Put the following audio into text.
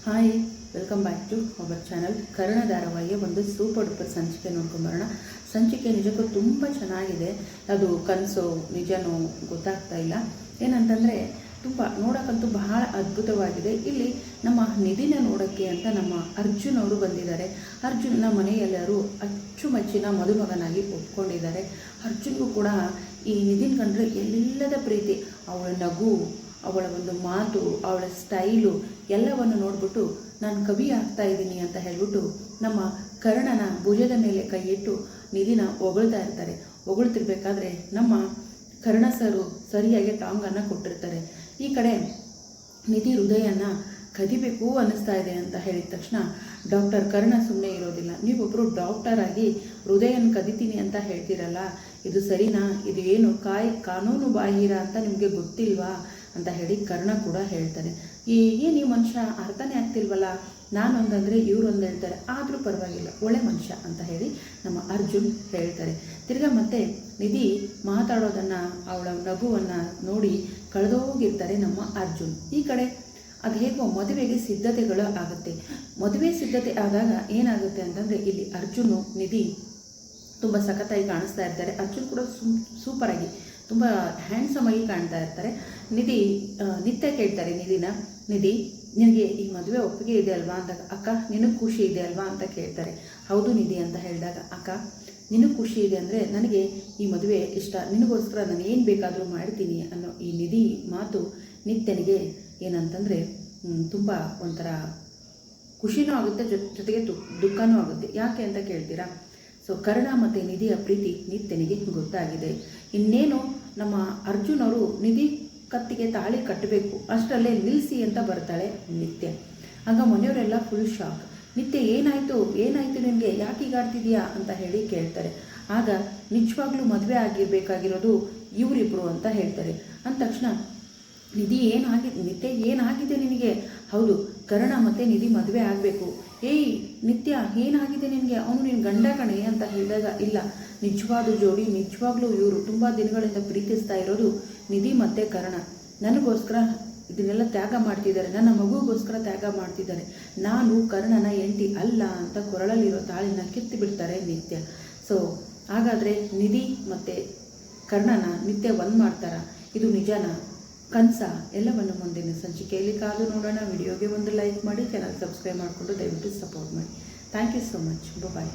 Hi, welcome back to our channel. Karna ಧಾರಾವಾಹಿಯ ಒಂದು super duper ಸಂಚಿಕೆ ನೋಡ್ಕೊಂಬರೋಣ. ಸಂಚಿಕೆ ನಿಜಕ್ಕೂ ತುಂಬ ಚೆನ್ನಾಗಿದೆ. ಅದು ಕನಸು ನಿಜನೋ ಗೊತ್ತಾಗ್ತಾ ಇಲ್ಲ. ಏನಂತಂದರೆ ತುಂಬ ನೋಡೋಕ್ಕಂತೂ ಬಹಳ ಅದ್ಭುತವಾಗಿದೆ. ಇಲ್ಲಿ ನಮ್ಮ ನಿಧಿನ ನೋಡೋಕ್ಕೆ ಅಂತ ನಮ್ಮ ಅರ್ಜುನ್ ಅವರು ಬಂದಿದ್ದಾರೆ. ಅರ್ಜುನ್ನ ಮನೆಯೆಲ್ಲರೂ ಅಚ್ಚುಮೆಚ್ಚಿನ ಮದುಮಗನಾಗಿ ಒಪ್ಕೊಂಡಿದ್ದಾರೆ. ಅರ್ಜುನ್ಗೂ ಕೂಡ ಈ ನಿಧಿನ ಕಂಡ್ರೆ ಎಲ್ಲಿಲ್ಲದ ಪ್ರೀತಿ. ಅವಳ ನಗು, ಅವಳ ಒಂದು ಮಾತು, ಅವಳ ಸ್ಟೈಲು ಎಲ್ಲವನ್ನು ನೋಡ್ಬಿಟ್ಟು ನಾನು ಕವಿ ಆಗ್ತಾ ಇದ್ದೀನಿ ಅಂತ ಹೇಳ್ಬಿಟ್ಟು ನಮ್ಮ ಕರ್ಣನ ಭುಜದ ಮೇಲೆ ಕೈ ಇಟ್ಟು ನಿಧಿನ ಹೊಗಳ್ತಾ ಇರ್ತಾರೆ. ಹೊಗಳ್ತಿರ್ಬೇಕಾದ್ರೆ ನಮ್ಮ ಕರ್ಣ ಸರು ಸರಿಯಾಗಿ ಟಾಂಗನ್ನು ಕೊಟ್ಟಿರ್ತಾರೆ. ಈ ಕಡೆ ನಿಧಿ ಹೃದಯನ ಕದಿಬೇಕು ಅನ್ನಿಸ್ತಾ ಇದೆ ಅಂತ ಹೇಳಿದ ತಕ್ಷಣ ಡಾಕ್ಟರ್ ಕರ್ಣ ಸುಮ್ಮನೆ ಇರೋದಿಲ್ಲ. ನೀವೊಬ್ಬರು ಡಾಕ್ಟರ್ ಆಗಿ ಹೃದಯನ ಕದಿತೀನಿ ಅಂತ ಹೇಳ್ತೀರಲ್ಲ, ಇದು ಸರಿನಾ? ಇದು ಏನು ಕಾನೂನು ಬಾಹಿರ ಅಂತ ನಿಮಗೆ ಗೊತ್ತಿಲ್ವಾ ಅಂತ ಹೇಳಿ ಕರ್ಣ ಕೂಡ ಹೇಳ್ತಾರೆ. ಏನು ಈ ಮನುಷ್ಯ ಅರ್ಥನೇ ಆಗ್ತಿಲ್ವಲ್ಲ, ನಾನೊಂದಂದರೆ ಇವರೊಂದು ಹೇಳ್ತಾರೆ, ಆದರೂ ಪರವಾಗಿಲ್ಲ ಒಳ್ಳೆ ಮನುಷ್ಯ ಅಂತ ಹೇಳಿ ನಮ್ಮ ಅರ್ಜುನ್ ಹೇಳ್ತಾರೆ. ತಿರ್ಗಾ ಮತ್ತೆ ನಿಧಿ ಮಾತಾಡೋದನ್ನು, ಅವಳ ನಗುವನ್ನು ನೋಡಿ ಕಳೆದೋಗಿರ್ತಾರೆ ನಮ್ಮ ಅರ್ಜುನ್. ಈ ಕಡೆ ಅದು ಹೇಗೋ ಮದುವೆಗೆ ಸಿದ್ಧತೆಗಳು ಆಗುತ್ತೆ. ಮದುವೆ ಸಿದ್ಧತೆ ಆದಾಗ ಏನಾಗುತ್ತೆ ಅಂತಂದರೆ ಇಲ್ಲಿ ಅರ್ಜುನು ನಿಧಿ ತುಂಬ ಸಖತ್ತಾಗಿ ಕಾಣಿಸ್ತಾ ಇರ್ತಾರೆ. ಅರ್ಜುನ್ ಕೂಡ ಸೂಪರಾಗಿ ತುಂಬ ಹ್ಯಾಂಡ್ಸಮ್ ಆಗಿ ಕಾಣ್ತಾ ಇರ್ತಾರೆ. ನಿತ್ಯ ಕೇಳ್ತಾರೆ ನಿಧಿನ, ನಿಧಿ ನಿನಗೆ ಈ ಮದುವೆ ಒಪ್ಪಿಗೆ ಇದೆ ಅಲ್ವಾ ಅಂದಾಗ, ಅಕ್ಕ ನಿನಗೆ ಖುಷಿ ಇದೆ ಅಲ್ವಾ ಅಂತ ಕೇಳ್ತಾರೆ. ಹೌದು ನಿಧಿ ಅಂತ ಹೇಳಿದಾಗ, ಅಕ್ಕ ನಿನಗೆ ಖುಷಿ ಇದೆ ಅಂದರೆ ನನಗೆ ಈ ಮದುವೆ ಇಷ್ಟ, ನಿನಗೋಸ್ಕರ ನಾನು ಏನು ಬೇಕಾದರೂ ಮಾಡ್ತೀನಿ ಅನ್ನೋ ಈ ನಿಧಿ ಮಾತು ನಿತ್ಯನಿಗೆ ಏನಂತಂದರೆ ತುಂಬ ಒಂಥರ ಖುಷಿನೂ ಆಗುತ್ತೆ, ಜೊತೆಗೆ ದುಃಖನೂ ಆಗುತ್ತೆ. ಯಾಕೆ ಅಂತ ಕೇಳ್ತೀರಾ? ಸೊ ಕರ್ಣ ಮತ್ತು ನಿಧಿಯ ಪ್ರೀತಿ ನಿತ್ಯನಿಗೆ ಗೊತ್ತಾಗಿದೆ. ಇನ್ನೇನು ನಮ್ಮ ಅರ್ಜುನ್ ಅವರು ನಿಧಿ ಕತ್ತಿಗೆ ತಾಳಿ ಕಟ್ಟಬೇಕು, ಅಷ್ಟರಲ್ಲೇ ನಿಲ್ಲಿಸಿ ಅಂತ ಬರ್ತಾಳೆ ನಿತ್ಯ. ಆಗ ಮನೆಯವರೆಲ್ಲ ಫುಲ್ ಶಾಕ್. ನಿತ್ಯ ಏನಾಯಿತು ನಿನಗೆ, ಯಾಕೆ ಹೀಗಾಡ್ತಿದ್ಯಾ ಅಂತ ಹೇಳಿ ಕೇಳ್ತಾರೆ. ಆಗ ನಿಜವಾಗ್ಲೂ ಮದುವೆ ಆಗಿರಬೇಕಾಗಿರೋದು ಇವರಿಬ್ಬರು ಅಂತ ಹೇಳ್ತಾರೆ. ಅಂದ ತಕ್ಷಣ ನಿತ್ಯ ಏನಾಗಿದೆ ನಿನಗೆ? ಹೌದು, ಕರ್ಣ ಮತ್ತು ನಿಧಿ ಮದುವೆ ಆಗಬೇಕು. ಏಯ್ ನಿತ್ಯ ಏನಾಗಿದೆ ನಿನಗೆ? ಅವನು ನಿನ್ನ ಗಂಡ ಕಣೆ ಅಂತ ಹೇಳಿದಾಗ, ಇಲ್ಲ ನಿಜವಾದ ಜೋಡಿ, ನಿಜವಾಗ್ಲೂ ಇವರು ತುಂಬ ದಿನಗಳಿಂದ ಪ್ರೀತಿಸ್ತಾ ಇರೋದು ನಿಧಿ ಮತ್ತು ಕರ್ಣ. ನನಗೋಸ್ಕರ ಇದನ್ನೆಲ್ಲ ತ್ಯಾಗ ಮಾಡ್ತಿದ್ದಾರೆ, ನನ್ನ ಮಗುಗೋಸ್ಕರ ತ್ಯಾಗ ಮಾಡ್ತಿದ್ದಾರೆ, ನಾನು ಕರ್ಣನ ಹೆಂಡತಿ ಅಲ್ಲ ಅಂತ ಕೊರಳಲ್ಲಿರೋ ತಾಳಿನ ಕಿತ್ತು ಬಿಡ್ತಾರೆ ನಿತ್ಯ. ಸೊ ಹಾಗಾದರೆ ನಿಧಿ ಮತ್ತು ಕರ್ಣನ ನಿತ್ಯ ಒಂದು ಮಾಡ್ತಾರ? ಇದು ನಿಜಾನ ಕನಸ? ಎಲ್ಲವನ್ನು ಮುಂದಿನ ಸಂಚಿಕೆಯಲ್ಲಿ ಕಾದು ನೋಡೋಣ. ವಿಡಿಯೋಗೆ ಒಂದು ಲೈಕ್ ಮಾಡಿ, ಚಾನಲ್ ಸಬ್ಸ್ಕ್ರೈಬ್ ಮಾಡಿಕೊಂಡು ದಯವಿಟ್ಟು ಸಪೋರ್ಟ್ ಮಾಡಿ. Thank you so much. Bye.